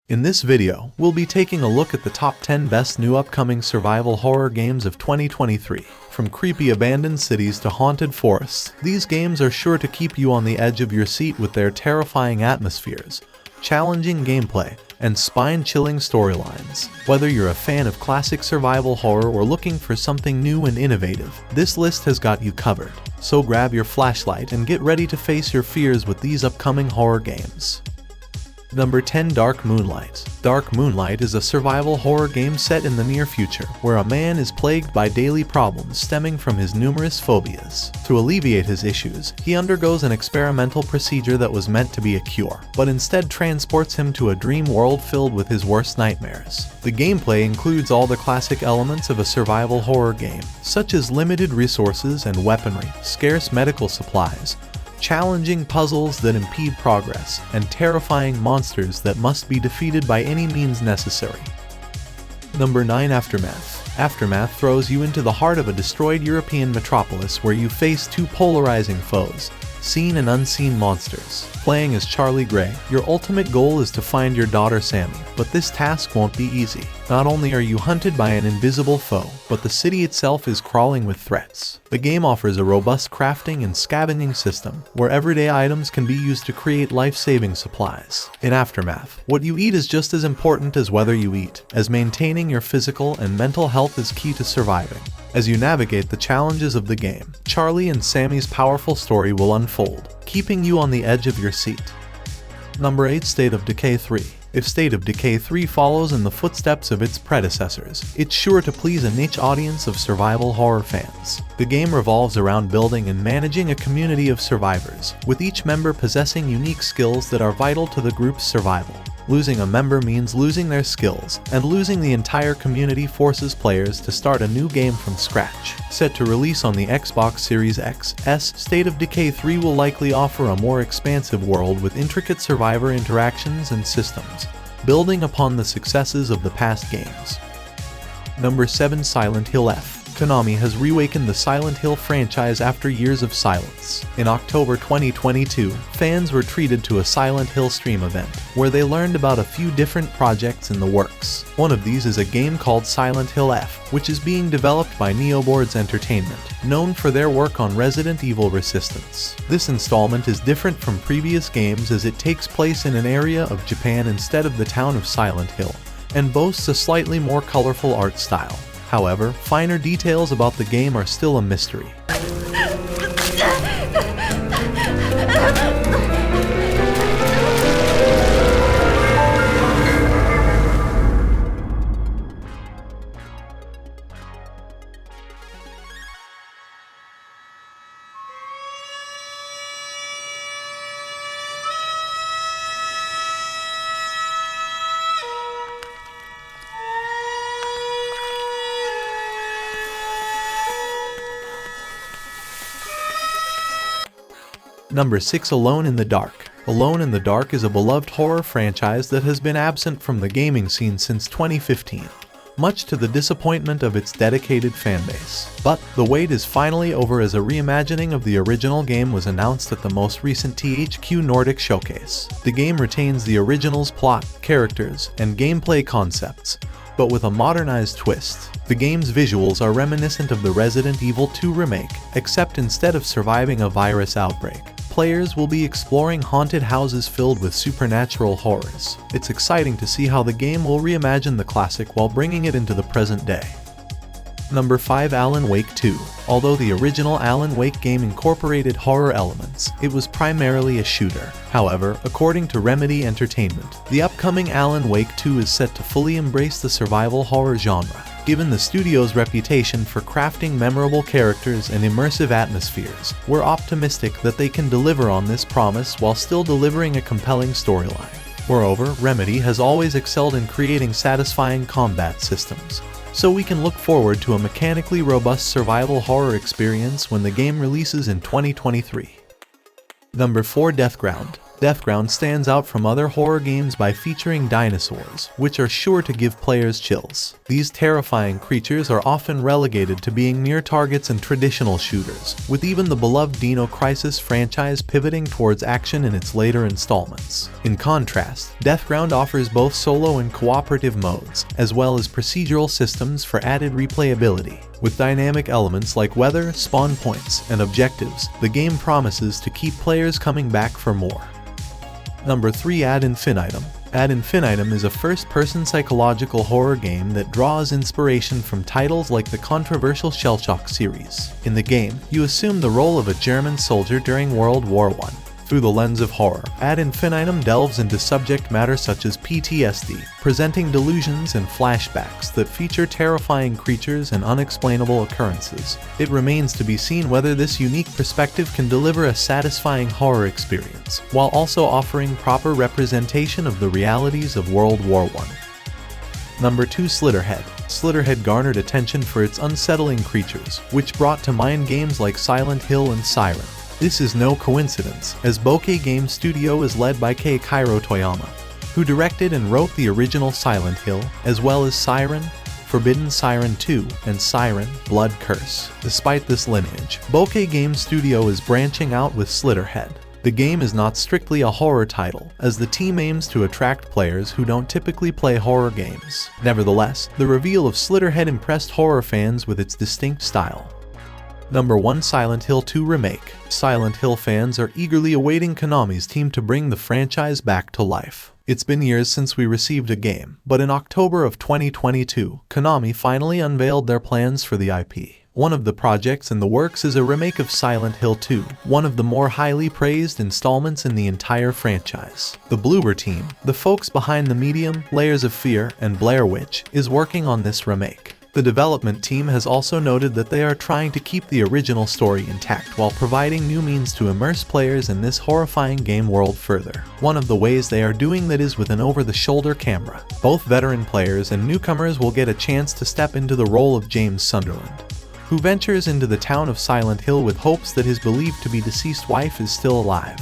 In this video, we'll be taking a look at the top 10 best new upcoming survival horror games of 2023. From creepy abandoned cities to haunted forests, these games are sure to keep you on the edge of your seat with their terrifying atmospheres, challenging gameplay, and spine-chilling storylines. Whether you're a fan of classic survival horror or looking for something new and innovative, this list has got you covered. So grab your flashlight and get ready to face your fears with these upcoming horror games. Number 10. Dark Moonlight. Dark Moonlight is a survival horror game set in the near future, where a man is plagued by daily problems stemming from his numerous phobias. To alleviate his issues, he undergoes an experimental procedure that was meant to be a cure, but instead transports him to a dream world filled with his worst nightmares. The gameplay includes all the classic elements of a survival horror game, such as limited resources and weaponry, scarce medical supplies, challenging puzzles that impede progress, and terrifying monsters that must be defeated by any means necessary. Number 9. Aftermath. Aftermath throws you into the heart of a destroyed European metropolis where you face two polarizing foes, seen and unseen monsters. Playing as Charlie Gray, your ultimate goal is to find your daughter Sammy, but this task won't be easy. Not only are you hunted by an invisible foe, but the city itself is crawling with threats. The game offers a robust crafting and scavenging system, where everyday items can be used to create life-saving supplies. In Aftermath, what you eat is just as important as whether you eat, as maintaining your physical and mental health is key to surviving. As you navigate the challenges of the game, Charlie and Sammy's powerful story will unfold, keeping you on the edge of your seat. Number 8. State of Decay 3. If State of Decay 3 follows in the footsteps of its predecessors, it's sure to please a niche audience of survival horror fans. The game revolves around building and managing a community of survivors, with each member possessing unique skills that are vital to the group's survival. Losing a member means losing their skills, and losing the entire community forces players to start a new game from scratch. Set to release on the Xbox Series X/S, State of Decay 3 will likely offer a more expansive world with intricate survivor interactions and systems, building upon the successes of the past games. Number 7. Silent Hill F. Konami has reawakened the Silent Hill franchise after years of silence. In October 2022, fans were treated to a Silent Hill stream event, where they learned about a few different projects in the works. One of these is a game called Silent Hill F, which is being developed by Neoboards Entertainment, known for their work on Resident Evil Resistance. This installment is different from previous games as it takes place in an area of Japan instead of the town of Silent Hill, and boasts a slightly more colorful art style. However, finer details about the game are still a mystery. Number 6. Alone in the Dark. Alone in the Dark is a beloved horror franchise that has been absent from the gaming scene since 2015, much to the disappointment of its dedicated fanbase. But the wait is finally over as a reimagining of the original game was announced at the most recent THQ Nordic showcase. The game retains the original's plot, characters, and gameplay concepts, but with a modernized twist. The game's visuals are reminiscent of the Resident Evil 2 remake, except instead of surviving a virus outbreak, players will be exploring haunted houses filled with supernatural horrors. It's exciting to see how the game will reimagine the classic while bringing it into the present day. Number 5. Alan Wake 2. Although the original Alan Wake game incorporated horror elements, it was primarily a shooter. However, according to Remedy Entertainment, the upcoming Alan Wake 2 is set to fully embrace the survival horror genre. Given the studio's reputation for crafting memorable characters and immersive atmospheres, we're optimistic that they can deliver on this promise while still delivering a compelling storyline. Moreover, Remedy has always excelled in creating satisfying combat systems, so we can look forward to a mechanically robust survival horror experience when the game releases in 2023. Number 4. Deathground. Deathground stands out from other horror games by featuring dinosaurs, which are sure to give players chills. These terrifying creatures are often relegated to being mere targets in traditional shooters, with even the beloved Dino Crisis franchise pivoting towards action in its later installments. In contrast, Deathground offers both solo and cooperative modes, as well as procedural systems for added replayability. With dynamic elements like weather, spawn points, and objectives, the game promises to keep players coming back for more. Number 3. Ad Infinitum. Ad Infinitum is a first-person psychological horror game that draws inspiration from titles like the controversial Shellshock series. In the game, you assume the role of a German soldier during World War I. Through the lens of horror, Ad Infinitum delves into subject matter such as PTSD, presenting delusions and flashbacks that feature terrifying creatures and unexplainable occurrences. It remains to be seen whether this unique perspective can deliver a satisfying horror experience, while also offering proper representation of the realities of World War I. Number 2. Slitterhead. Slitterhead garnered attention for its unsettling creatures, which brought to mind games like Silent Hill and Siren. This is no coincidence, as Bokeh Game Studio is led by Keihiro Toyama, who directed and wrote the original Silent Hill, as well as Siren, Forbidden Siren 2, and Siren: Blood Curse. Despite this lineage, Bokeh Game Studio is branching out with Slitterhead. The game is not strictly a horror title, as the team aims to attract players who don't typically play horror games. Nevertheless, the reveal of Slitterhead impressed horror fans with its distinct style. Number 1. Silent Hill 2 Remake. Silent Hill fans are eagerly awaiting Konami's team to bring the franchise back to life. It's been years since we received a game, but in October of 2022, Konami finally unveiled their plans for the IP. One of the projects in the works is a remake of Silent Hill 2, one of the more highly praised installments in the entire franchise. The Bloober team, the folks behind The Medium, Layers of Fear, and Blair Witch, is working on this remake. The development team has also noted that they are trying to keep the original story intact while providing new means to immerse players in this horrifying game world further. One of the ways they are doing that is with an over-the-shoulder camera. Both veteran players and newcomers will get a chance to step into the role of James Sunderland, who ventures into the town of Silent Hill with hopes that his believed to be deceased wife is still alive.